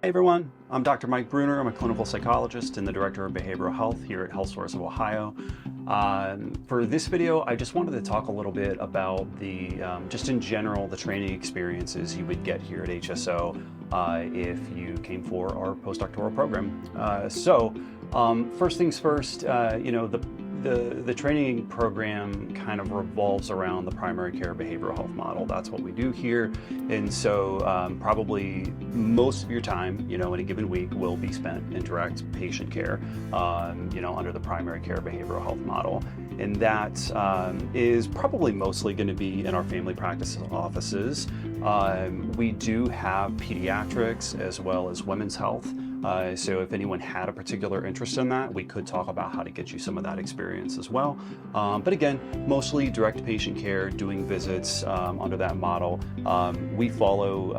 Hey everyone, I'm Dr. Mike Bruner. I'm a clinical psychologist and the Director of Behavioral Health here at HealthSource of Ohio. For this video, I just wanted to talk a little bit about just in general, the training experiences you would get here at HSO if you came for our postdoctoral program. First things first, the training program kind of revolves around the primary care behavioral health model. That's what we do here. And so probably most of your time, in a given week will be spent in direct patient care, under the primary care behavioral health model. And that is probably mostly going to be in our family practice offices. We do have pediatrics as well as women's health. So if anyone had a particular interest in that, we could talk about how to get you some of that experience as well. But again, mostly direct patient care, doing visits under that model. We follow,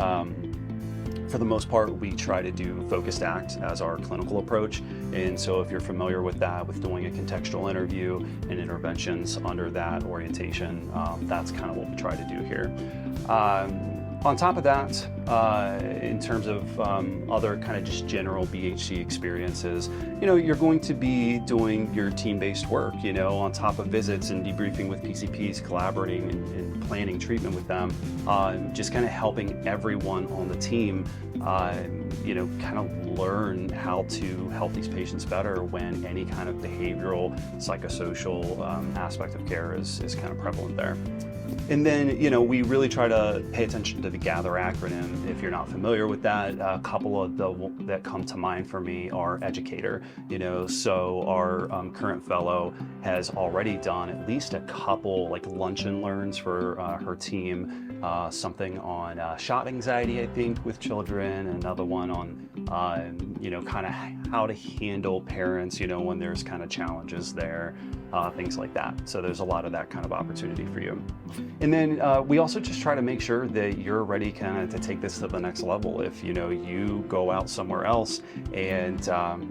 for the most part, we try to do focused ACT as our clinical approach. And so if you're familiar with that, with doing a contextual interview and interventions under that orientation, that's kind of what we try to do here. On top of that, in terms of other kind of just general BHC experiences, you're going to be doing your team-based work, on top of visits and debriefing with PCPs, collaborating and planning treatment with them, just kind of helping everyone on the team, kind of learn how to help these patients better when any kind of behavioral, psychosocial aspect of care is kind of prevalent there. And then, we really try to pay attention to the GATHER acronym. If you're not familiar with that, a couple of that come to mind for me are educator. So our current fellow has already done at least a couple like lunch and learns for her team, something on shot anxiety, I think, with children, another one on, kind of how to handle parents, when there's kind of challenges there, things like that. So there's a lot of that kind of opportunity for you. And then we also just try to make sure that you're ready kind of to take this to the next level. If you go out somewhere else and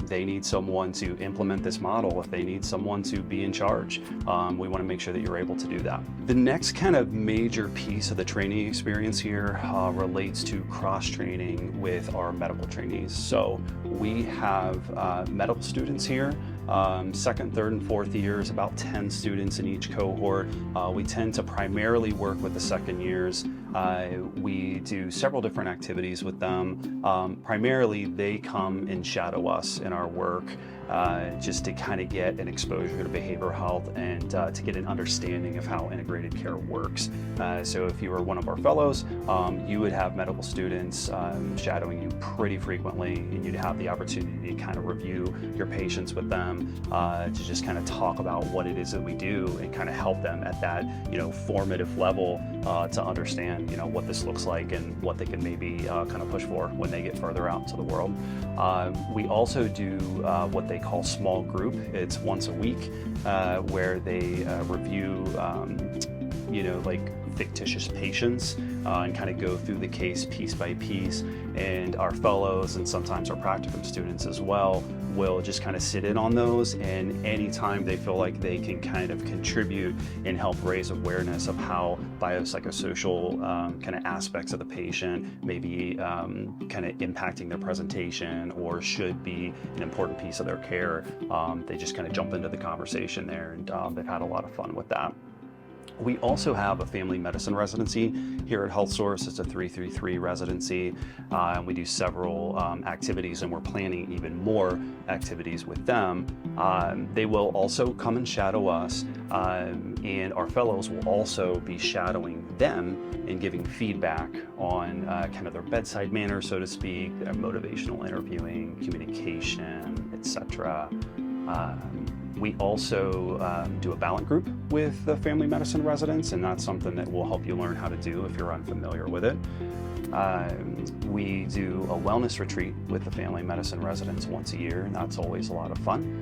they need someone to implement this model, if they need someone to be in charge, we want to make sure that you're able to do that. The next kind of major piece of the training experience here relates to cross-training with our medical trainees. So we have medical students here, second, third, and fourth years, about 10 students in each cohort. We tend to primarily work with the second years. We do several different activities with them. Primarily, they come and shadow us in our work just to kind of get an exposure to behavioral health and to get an understanding of how integrated care works. So if you were one of our fellows, you would have medical students shadowing you pretty frequently, and you'd have the opportunity to kind of review your patients with them, to just kind of talk about what it is that we do and kind of help them at that, formative level to understand, what this looks like and what they can maybe kind of push for when they get further out into the world. We also do what they call small group. It's once a week where they review, like fictitious patients and kind of go through the case piece by piece. And our fellows and sometimes our practicum students as well will just kind of sit in on those, and anytime they feel like they can kind of contribute and help raise awareness of how biopsychosocial kind of aspects of the patient may be kind of impacting their presentation or should be an important piece of their care, they just kind of jump into the conversation there, and they've had a lot of fun with that. We also have a family medicine residency here at HealthSource. It's a 333 residency, and we do several activities, and we're planning even more activities with them. They will also come and shadow us, and our fellows will also be shadowing them and giving feedback on kind of their bedside manner, so to speak, their motivational interviewing, communication, etc. We also do a balance group with the family medicine residents, and that's something that will help you learn how to do if you're unfamiliar with it. We do a wellness retreat with the family medicine residents once a year, and that's always a lot of fun.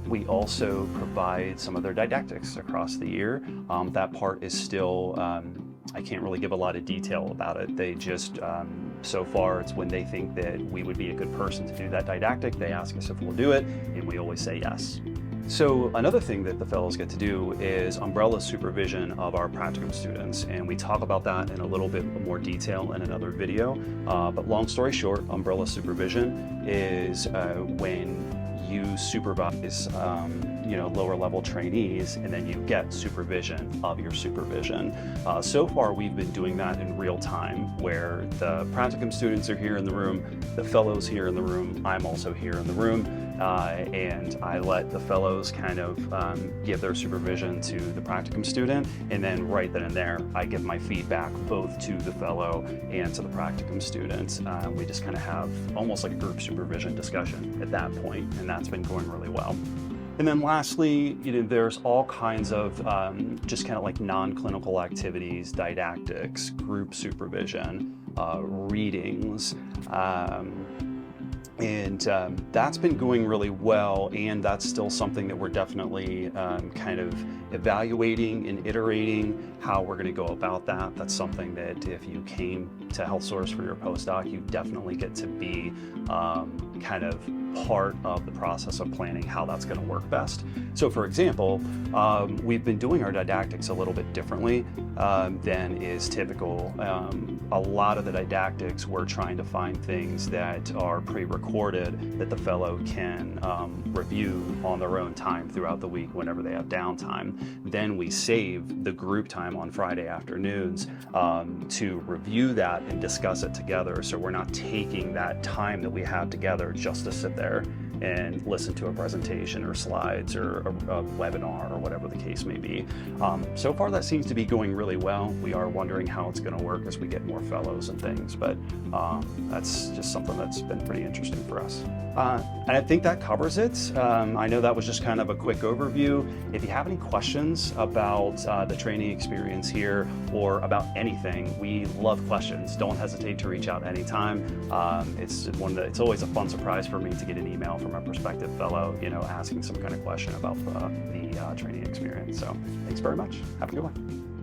We also provide some of their didactics across the year. That part is still, I can't really give a lot of detail about it. They just, so far, it's when they think that we would be a good person to do that didactic, they ask us if we'll do it, and we always say yes. So another thing that the fellows get to do is umbrella supervision of our practicum students, and we talk about that in a little bit more detail in another video. But long story short, umbrella supervision is when you supervise lower level trainees, and then you get supervision of your supervision. So far we've been doing that in real time, where the practicum students are here in the room, the fellows here in the room, I'm also here in the room, and I let the fellows kind of give their supervision to the practicum student, and then right then and there I give my feedback both to the fellow and to the practicum student. We just kind of have almost like a group supervision discussion at that point, and that's been going really well. And then lastly, there's all kinds of just kind of like non-clinical activities, didactics, group supervision, readings, and that's been going really well, and that's still something that we're definitely kind of evaluating and iterating how we're going to go about that. That's something that if you came to HealthSource for your postdoc, you definitely get to be kind of part of the process of planning how that's going to work best. So for example, we've been doing our didactics a little bit differently than is typical. A lot of the didactics, we're trying to find things that are pre-recorded that the fellow can review on their own time throughout the week whenever they have downtime. Then we save the group time on Friday afternoons to review that and discuss it together. So we're not taking that time that we have together just to sit there and listen to a presentation or slides or a webinar or whatever the case may be. So far that seems to be going really well. We are wondering how it's going to work as we get more fellows and things, but that's just something that's been pretty interesting for us. And I think that covers it. I know that was just kind of a quick overview. If you have any questions about the training experience here or about anything, we love questions. Don't hesitate to reach out anytime. It's always a fun surprise for me to get an email from a prospective fellow, asking some kind of question about the training experience. So thanks very much. Have a good one.